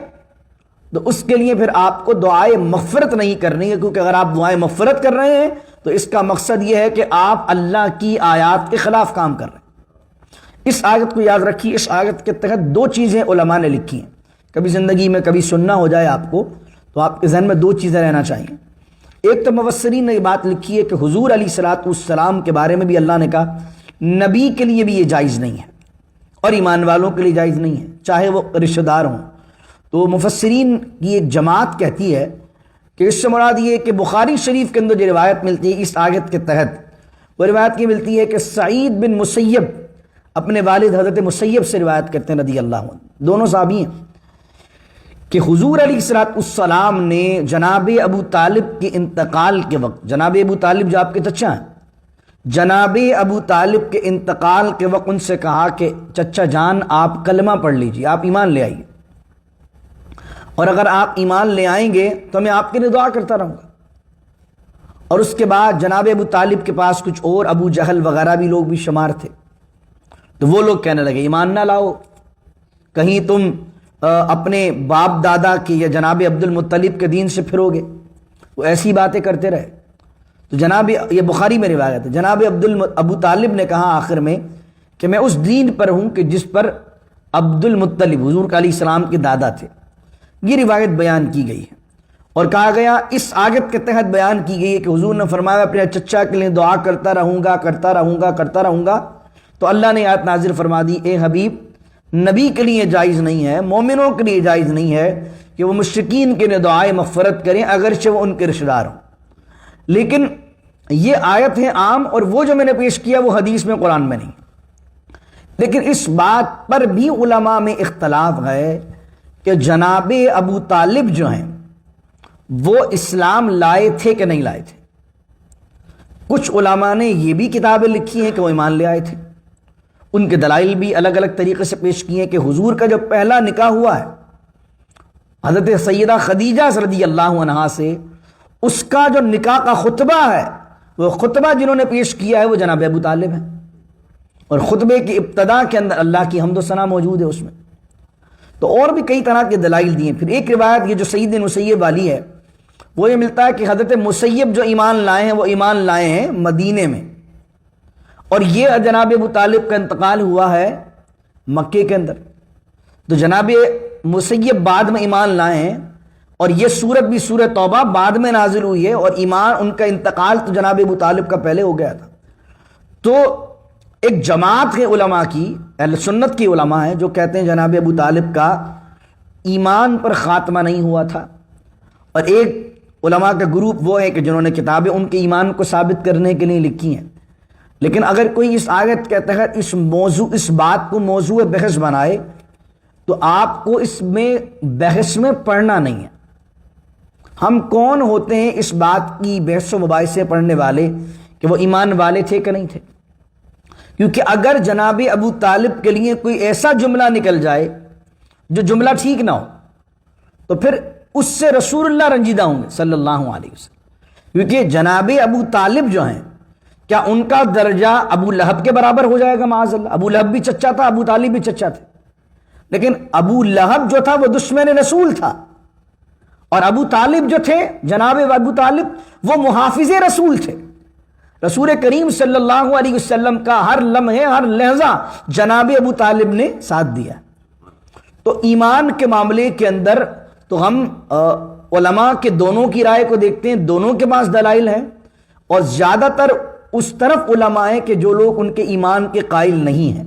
S1: تو اس کے لیے پھر آپ کو دعائے مغفرت نہیں کرنی ہے، کیونکہ اگر آپ دعائے مغفرت کر رہے ہیں تو اس کا مقصد یہ ہے کہ آپ اللہ کی آیات کے خلاف کام کر رہے ہیں۔ اس آیت کو یاد رکھیے، اس آیت کے تحت 2 چیزیں علماء نے لکھی ہیں، کبھی زندگی میں کبھی سننا ہو جائے آپ کو تو آپ کے ذہن میں 2 چیزیں رہنا چاہیے۔ ایک تو مفسرین نے یہ بات لکھی ہے کہ حضور علیہ الصلوۃ والسلام کے بارے میں بھی اللہ نے کہا نبی کے لیے بھی یہ جائز نہیں ہے اور ایمان والوں کے لیے جائز نہیں ہے، چاہے وہ رشتہ دار ہوں۔ تو مفسرین کی ایک جماعت کہتی ہے کہ اس سے مراد یہ ہے کہ بخاری شریف کے اندر جو روایت ملتی ہے اس آیت کے تحت، وہ روایت یہ ملتی ہے کہ سعید بن مسیب اپنے والد حضرت مسیب سے روایت کرتے ہیں رضی اللہ عنہ، دونوں صحابی ہیں، کہ حضور علیہ الصلوۃ والسلام نے جناب ابو طالب کے انتقال کے وقت، جناب ابو طالب جو آپ کے چچا ہیں، جناب ابو طالب کے انتقال کے وقت ان سے کہا کہ چچا جان آپ کلمہ پڑھ لیجیے، آپ ایمان لے آئیے، اور اگر آپ ایمان لے آئیں گے تو میں آپ کے لیے دعا کرتا رہوں گا۔ اور اس کے بعد جناب ابو طالب کے پاس کچھ اور ابو جہل وغیرہ بھی لوگ بھی شمار تھے، تو وہ لوگ کہنے لگے ایمان نہ لاؤ، کہیں تم اپنے باپ دادا کے یا جناب عبد المطلب کے دین سے پھرو گے، وہ ایسی باتیں کرتے رہے۔ تو جناب، یہ بخاری میں روایت ہے، جناب ابو طالب نے کہا آخر میں کہ میں اس دین پر ہوں کہ جس پر عبد المطلب حضور علیہ السلام کے دادا تھے۔ یہ روایت بیان کی گئی ہے اور کہا گیا اس آیت کے تحت بیان کی گئی ہے کہ حضور نے فرمایا اپنے چچا کے لیے دعا کرتا رہوں گا کرتا رہوں گا کرتا رہوں گا، تو اللہ نے آیت نازل فرما دی اے حبیب نبی کے لیے جائز نہیں ہے، مومنوں کے لیے جائز نہیں ہے کہ وہ مشرکین کے لیے دعائے مغفرت کریں اگرچہ وہ ان کے رشتہ دار ہوں۔ لیکن یہ آیت ہے عام، اور وہ جو میں نے پیش کیا وہ حدیث میں قرآن میں نہیں۔ لیکن اس بات پر بھی علماء میں اختلاف ہے کہ جناب ابو طالب جو ہیں وہ اسلام لائے تھے کہ نہیں لائے تھے۔ کچھ علماء نے یہ بھی کتابیں لکھی ہیں کہ وہ ایمان لے آئے تھے، ان کے دلائل بھی الگ الگ طریقے سے پیش کیے ہیں کہ حضور کا جو پہلا نکاح ہوا ہے حضرت سیدہ خدیجہ رضی اللہ عنہا سے، اس کا جو نکاح کا خطبہ ہے وہ خطبہ جنہوں نے پیش کیا ہے وہ جناب ابو طالب ہیں، اور خطبے کی ابتدا کے اندر اللہ کی حمد و ثنا موجود ہے اس میں۔ تو اور بھی کئی طرح کے دلائل دیے۔ پھر ایک روایت یہ جو سعید مسیب والی ہے وہ یہ ملتا ہے کہ حضرت مسیب جو ایمان لائے ہیں وہ ایمان لائے ہیں مدینے میں، اور یہ جناب ابو طالب کا انتقال ہوا ہے مکے کے اندر۔ تو جناب مسیب بعد میں ایمان لائے ہیں، اور یہ سورت بھی سورۃ توبہ بعد میں نازل ہوئی ہے، اور ایمان ان کا انتقال تو جناب ابو طالب کا پہلے ہو گیا تھا۔ تو ایک جماعت ہے علماء کی، اہل سنت کی علماء ہیں جو کہتے ہیں جناب ابو طالب کا ایمان پر خاتمہ نہیں ہوا تھا، اور ایک علماء کا گروپ وہ ہے کہ جنہوں نے کتابیں ان کے ایمان کو ثابت کرنے کے لیے لکھی ہیں۔ لیکن اگر کوئی اس آیت کے تحت اس بات کو موضوع بحث بنائے تو آپ کو اس میں بحث میں پڑھنا نہیں ہے۔ ہم کون ہوتے ہیں اس بات کی بحث و مباحثے پڑھنے والے کہ وہ ایمان والے تھے کہ نہیں تھے؟ کیونکہ اگر جناب ابو طالب کے لیے کوئی ایسا جملہ نکل جائے جو جملہ ٹھیک نہ ہو تو پھر اس سے رسول اللہ رنجیدہ ہوں گے صلی اللہ علیہ وسلم، کیونکہ جناب ابو طالب جو ہیں کیا ان کا درجہ ابو لہب کے برابر ہو جائے گا؟ معاذ اللہ، ابو لہب بھی چچا تھا، ابو طالب بھی چچا تھے، لیکن ابو لہب جو تھا وہ دشمن رسول تھا، اور ابو طالب جو تھے جناب ابو طالب وہ محافظ رسول تھے۔ رسول کریم صلی اللہ علیہ وسلم کا ہر لمحے ہر لحظہ جناب ابو طالب نے ساتھ دیا۔ تو ایمان کے معاملے کے اندر تو ہم علماء کے دونوں کی رائے کو دیکھتے ہیں، دونوں کے پاس دلائل ہیں، اور زیادہ تر اس طرف علماء ہیں کہ جو لوگ ان کے ایمان کے قائل نہیں ہیں،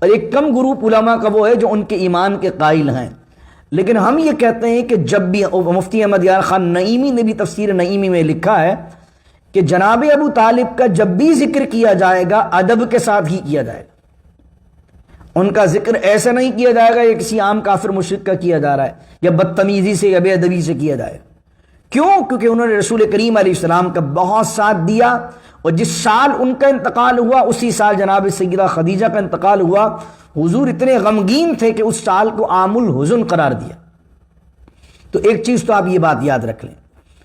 S1: اور ایک کم گروپ علماء کا وہ ہے جو ان کے ایمان کے قائل ہیں۔ لیکن ہم یہ کہتے ہیں کہ جب بھی مفتی احمد یار خان نعیمی نے بھی تفسیر نعیمی میں لکھا ہے کہ جناب ابو طالب کا جب بھی ذکر کیا جائے گا ادب کے ساتھ ہی کیا جائے گا، ان کا ذکر ایسا نہیں کیا جائے گا یہ کسی عام کافر مشرک کا کیا جا رہا ہے یا بدتمیزی سے یا بے ادبی سے کیا جائے گا۔ کیوں؟ کیونکہ انہوں نے رسول کریم علیہ السلام کا بہت ساتھ دیا، اور جس سال ان کا انتقال ہوا اسی سال جناب سیدہ خدیجہ کا انتقال ہوا۔ حضور اتنے غمگین تھے کہ اس سال کو عام الحزن قرار دیا۔ تو ایک چیز تو آپ یہ بات یاد رکھ لیں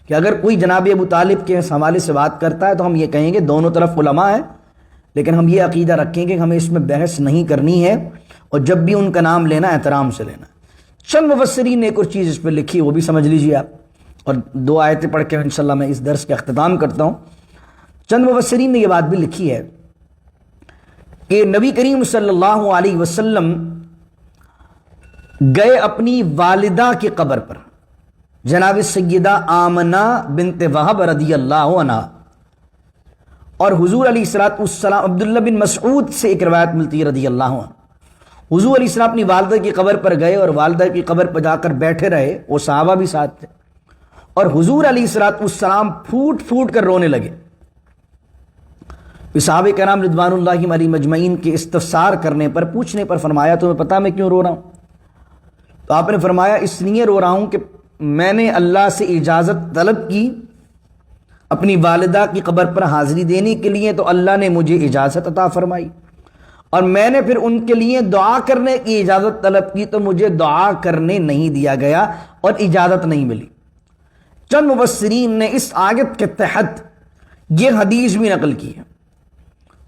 S1: کہ اگر کوئی جناب ابو طالب کے حوالے سے بات کرتا ہے تو ہم یہ کہیں گے دونوں طرف علماء ہیں، لیکن ہم یہ عقیدہ رکھیں کہ ہمیں اس میں بحث نہیں کرنی ہے، اور جب بھی ان کا نام لینا احترام سے لینا۔ چند مفسرین نے ایک اور چیز اس پہ لکھی، وہ بھی سمجھ لیجیے آپ، اور 2 آیتیں پڑھ کے انشاءاللہ میں اس درس کا اختتام کرتا ہوں۔ چند مفسرین نے یہ بات بھی لکھی ہے کہ نبی کریم صلی اللہ علیہ وسلم گئے اپنی والدہ کی قبر پر، جناب سیدہ آمنہ بنت وہب رضی اللہ عنہ، اور حضور علیہ السلام عبداللہ بن مسعود سے ایک روایت ملتی ہے رضی اللہ عنہ، حضور علیہ السلام اپنی والدہ کی قبر پر گئے اور والدہ کی قبر پر جا کر بیٹھے رہے، وہ صحابہ بھی ساتھ تھے، اور حضور علیہ السلام پھوٹ پھوٹ کر رونے لگے۔ صحابہ کرام رضوان اللہ علیہم مجمعین کے استفسار کرنے پر، پوچھنے پر فرمایا تمہیں پتہ میں کیوں رو رہا ہوں؟ تو آپ نے فرمایا اس لیے رو رہا ہوں کہ میں نے اللہ سے اجازت طلب کی اپنی والدہ کی قبر پر حاضری دینے کے لیے، تو اللہ نے مجھے اجازت عطا فرمائی، اور میں نے پھر ان کے لیے دعا کرنے کی اجازت طلب کی تو مجھے دعا کرنے نہیں دیا گیا اور اجازت نہیں ملی۔ چند مفسرین نے اس آیت کے تحت یہ حدیث بھی نقل کی ہے،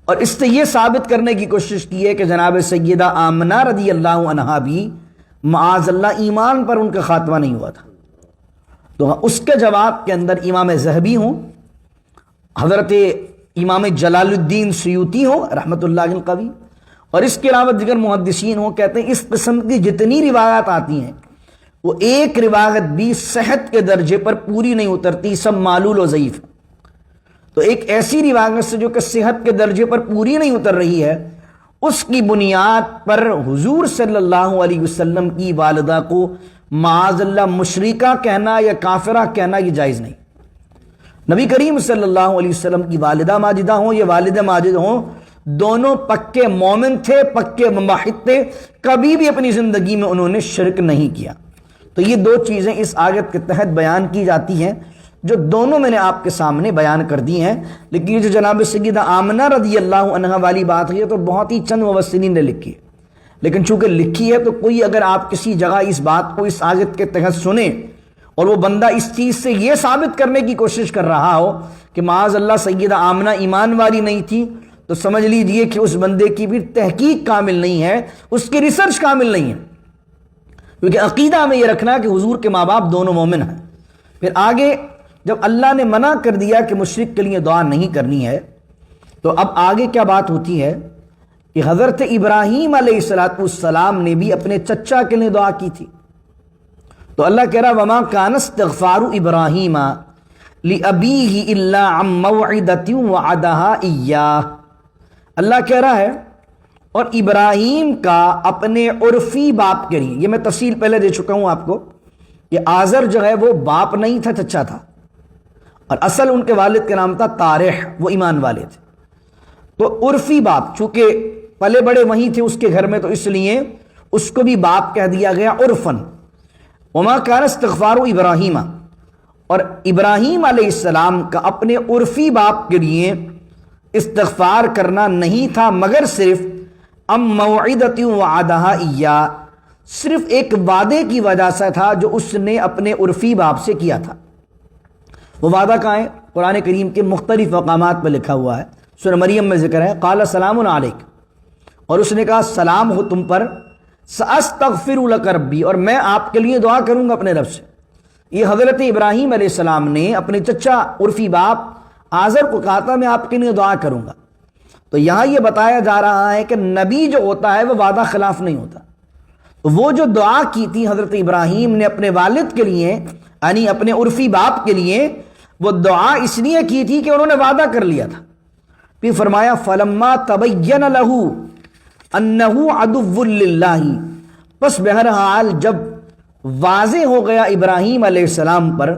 S1: اور اس سے یہ ثابت کرنے کی کوشش کی ہے کہ جناب سیدہ آمنہ رضی اللہ عنہا بھی معاذ اللہ ایمان پر ان کا خاتمہ نہیں ہوا تھا۔ تو اس کے جواب کے اندر امام ذہبی ہوں، حضرت امام جلال الدین سیوطی ہوں رحمۃ اللہ القوی، اور اس کے علاوہ دیگر محدثین ہوں، کہتے ہیں اس قسم کی جتنی روایات آتی ہیں وہ ایک روایت بھی صحت کے درجے پر پوری نہیں اترتی، سب معلول و ضعیف۔ تو ایک ایسی روایت سے جو کہ صحت کے درجے پر پوری نہیں اتر رہی ہے، اس کی بنیاد پر حضور صلی اللہ علیہ وسلم کی والدہ کو معاذ اللہ مشرکہ کہنا یا کافرہ کہنا یہ جائز نہیں۔ نبی کریم صلی اللہ علیہ وسلم کی والدہ ماجدہ ہوں یا والد ماجد ہوں، دونوں پکے مومن تھے، پکے موحد تھے، کبھی بھی اپنی زندگی میں انہوں نے شرک نہیں کیا۔ تو یہ 2 چیزیں اس آیت کے تحت بیان کی جاتی ہیں، جو دونوں میں نے آپ کے سامنے بیان کر دی ہیں۔ لیکن یہ جو جناب سیدہ آمنہ رضی اللہ عنہا والی بات ہے تو بہت ہی چند مفسرین نے لکھی ہے، لیکن چونکہ لکھی ہے تو کوئی اگر آپ کسی جگہ اس بات کو اس آیت کے تحت سنیں اور وہ بندہ اس چیز سے یہ ثابت کرنے کی کوشش کر رہا ہو کہ معاذ اللہ سیدہ آمنہ ایمان والی نہیں تھی، تو سمجھ لیجئے کہ اس بندے کی بھی تحقیق کامل نہیں ہے، اس کی ریسرچ کامل نہیں ہے، کیونکہ عقیدہ ہمیں یہ رکھنا کہ حضور کے ماں باپ دونوں مومن ہیں۔ پھر آگے جب اللہ نے منع کر دیا کہ مشرک کے لیے دعا نہیں کرنی ہے، تو اب آگے کیا بات ہوتی ہے کہ حضرت ابراہیم علیہ السلام نے بھی اپنے چچا کے لیے دعا کی تھی۔ تو اللہ کہہ رہا وما کان استغفار ابراہیم لابیہ الا عن موعدۃ وعدها ایاہ، اللہ کہہ رہا ہے اور ابراہیم کا اپنے عرفی باپ کے لیے، یہ میں تفصیل پہلے دے چکا ہوں آپ کو کہ آزر جو ہے وہ باپ نہیں تھا، چچا تھا، اور اصل ان کے والد کا نام تھا طارح، وہ ایمان والے تھے۔ تو عرفی باپ چونکہ پلے بڑے وہیں تھے اس کے گھر میں، تو اس لیے اس کو بھی باپ کہہ دیا گیا عرفن۔ وما کان استغفار ابراہیم، اور ابراہیم علیہ السلام کا اپنے عرفی باپ کے لیے استغفار کرنا نہیں تھا، مگر صرف ام موعدۃ وعدہا ایاہ، صرف ایک وعدے کی وجہ سے تھا جو اس نے اپنے عرفی باپ سے کیا تھا۔ وہ وعدہ کہاں ہے؟ قرآن کریم کے مختلف مقامات پر لکھا ہوا ہے، سورہ مریم میں ذکر ہے، قال سلام علیک، اور اس نے کہا سلام ہو تم پر، ساستغفر لک ربی، اور میں آپ کے لیے دعا کروں گا اپنے رب سے۔ یہ حضرت ابراہیم علیہ السلام نے اپنے چچا عرفی باپ آزر کو کہا تھا میں آپ کے لیے دعا کروں گا۔ تو یہاں یہ بتایا جا رہا ہے کہ نبی جو ہوتا ہے وہ وعدہ خلاف نہیں ہوتا۔ تو وہ جو دعا کی تھی حضرت ابراہیم نے اپنے والد کے لیے، یعنی اپنے عرفی باپ کے لیے، وہ دعا اس لیے کی تھی کہ انہوں نے وعدہ کر لیا تھا۔ پھر فرمایا فلما تبین لہ انہ عدو للہ، پس بہرحال جب واضح ہو گیا ابراہیم علیہ السلام پر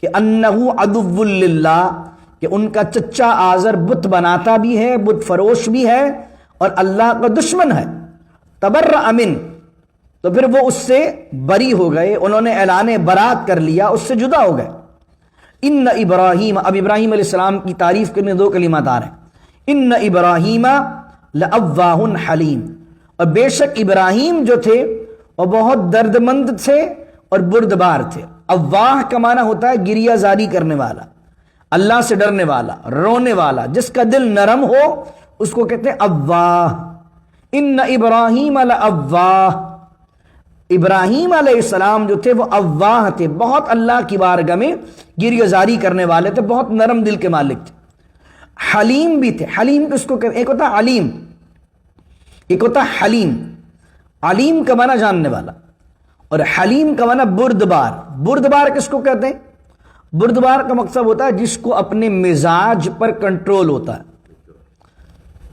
S1: کہ انہ عدو للہ، کہ ان کا چچا آزر بت بناتا بھی ہے، بت فروش بھی ہے، اور اللہ کا دشمن ہے، تبرأ من، تو پھر وہ اس سے بری ہو گئے، انہوں نے اعلان برات کر لیا، اس سے جدا ہو گئے۔ ان ابراہیم، اب ابراہیم علیہ السلام کی تعریف کرنے دو کلمات آ رہے ہیں، ان ابراہیم لأواہ حلیم، اور بے شک ابراہیم جو تھے وہ بہت درد مند تھے اور بردبار تھے۔ اواہ کا معنی ہوتا ہے گریہ زاری کرنے والا، اللہ سے ڈرنے والا، رونے والا، جس کا دل نرم ہو اس کو کہتے ہیں اواہ۔ ان ابراہیم لأواہ، ابراہیم علیہ السلام جو تھے وہ اواہ تھے، بہت اللہ کی بارگاہ میں گریہ زاری کرنے والے تھے، بہت نرم دل کے مالک تھے۔ حلیم بھی تھے۔ حلیم کس کو کہتے ہیں؟ ایک ہوتا ہے علیم، ایک ہوتا ہے حلیم۔ علیم کا معنی جاننے والا، اور حلیم کا معنی بردبار۔ بردبار کس کو کہتے ہیں؟ بردبار کا مقصد ہوتا ہے جس کو اپنے مزاج پر کنٹرول ہوتا ہے،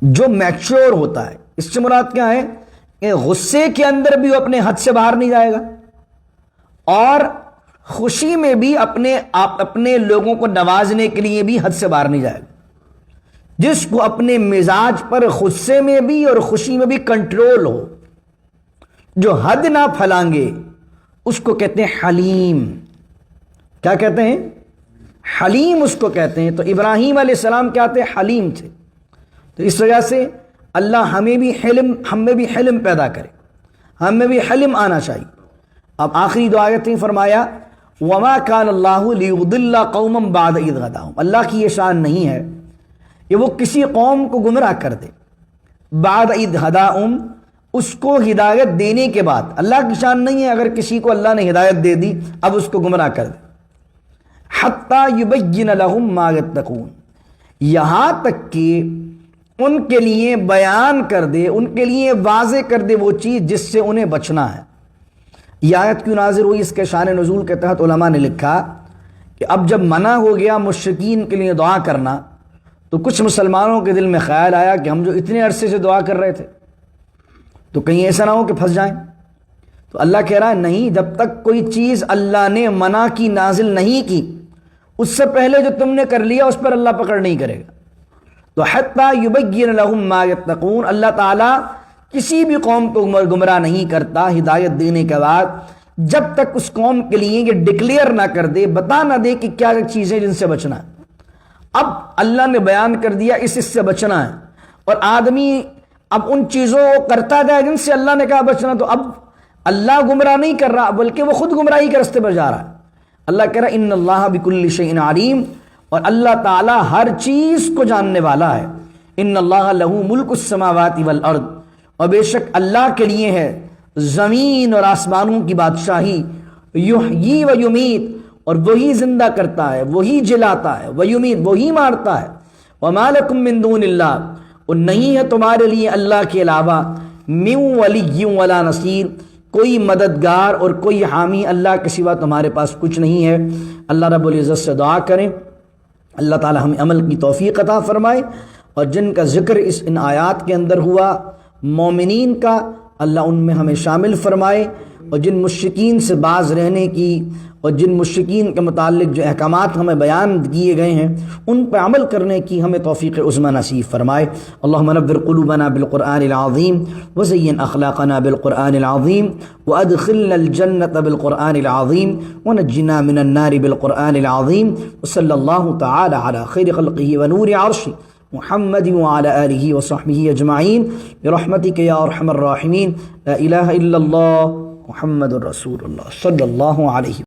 S1: جو میچور ہوتا ہے۔ اس سے مراد کیا ہے کہ غصے کے اندر بھی وہ اپنے حد سے باہر نہیں جائے گا، اور خوشی میں بھی اپنے لوگوں کو نوازنے کے لیے بھی حد سے باہر نہیں جائے گا۔ جس کو اپنے مزاج پر غصے میں بھی اور خوشی میں بھی کنٹرول ہو، جو حد نہ پھلانگے، اس کو کہتے ہیں حلیم۔ کیا کہتے ہیں؟ حلیم اس کو کہتے ہیں۔ تو ابراہیم علیہ السلام کیا تھے؟ حلیم تھے۔ تو اس وجہ سے اللہ ہم میں بھی حلم پیدا کرے، ہمیں بھی حلم آنا چاہیے۔ اب آخری دو آیتیں فرمایا وما کان اللہ لیضل قوما بعد اذ ہداہم، اللہ کی یہ شان نہیں ہے کہ وہ کسی قوم کو گمراہ کر دے، بعد اذ ہداہم، اس کو ہدایت دینے کے بعد۔ اللہ کی شان نہیں ہے اگر کسی کو اللہ نے ہدایت دے دی اب اس کو گمراہ کر دے۔ حتی یبین لہم ما یتقون، یہاں تک کہ ان کے لیے بیان کر دے، ان کے لیے واضح کر دے وہ چیز جس سے انہیں بچنا ہے۔ یہ آیت کیوں نازل ہوئی؟ اس کے شان نزول کے تحت علماء نے لکھا کہ اب جب منع ہو گیا مشرکین کے لیے دعا کرنا، تو کچھ مسلمانوں کے دل میں خیال آیا کہ ہم جو اتنے عرصے سے دعا کر رہے تھے تو کہیں ایسا نہ ہو کہ پھنس جائیں۔ تو اللہ کہہ رہا ہے نہیں، جب تک کوئی چیز اللہ نے منع کی، نازل نہیں کی، اس سے پہلے جو تم نے کر لیا اس پر اللہ پکڑ نہیں کرے گا۔ تو حتی یبین لہم ما یتقون، اللہ تعالیٰ کسی بھی قوم کو گمراہ نہیں کرتا ہدایت دینے کے بعد جب تک اس قوم کے لیے یہ ڈکلیئر نہ کر دے، بتا نہ دے کہ کیا چیزیں جن سے بچنا ہے۔ اب اللہ نے بیان کر دیا اس سے بچنا ہے، اور آدمی اب ان چیزوں کو کرتا جائے جن سے اللہ نے کہا بچنا، تو اب اللہ گمراہ نہیں کر رہا بلکہ وہ خود گمراہی کے راستے پر جا رہا ہے۔ اللہ کہہ رہا ہے ان اللہ بکل شیء علیم، اور اللہ تعالیٰ ہر چیز کو جاننے والا ہے۔ ان اللہ لہ ملک السماوات والارض، اور بے شک اللہ کے لیے ہے زمین اور آسمانوں کی بادشاہی۔ یحیی و یمیت، اور وہی زندہ کرتا ہے، وہی جلاتا ہے، ویمیت، وہی مارتا ہے۔ وما لکم من دون اللہ، اور نہیں ہے تمہارے لیے اللہ کے علاوہ من ولی ولا نصیر، کوئی مددگار اور کوئی حامی اللہ کے سوا تمہارے پاس کچھ نہیں ہے۔ اللہ رب العزت سے دعا کریں اللہ تعالی ہمیں عمل کی توفیق عطا فرمائے، اور جن کا ذکر ان آیات کے اندر ہوا مومنین کا، اللہ ان میں ہمیں شامل فرمائے، اور جن مشرکین سے باز رہنے کی اور جن مشرکین کے متعلق جو احکامات ہمیں بیان کیے گئے ہیں ان پہ عمل کرنے کی ہمیں توفیق عظمی نصیب فرمائے۔ اللہم نور قلوبنا بالقرآن العظیم وزین اخلاقنا بالقرآن العظیم وادخلنا الجنة بالقرآن العظیم ونجنا من النار بالقرآن العظیم، وصلی اللہ تعالی علی خیر خلقہ ونور عرشہ محمد وعلى آلہ وصحبہ اجمعین برحمتک یا ارحم الراحمین۔ لا الہ الا اللہ محمد رسول اللہ صلی اللہ علیہ وسلم۔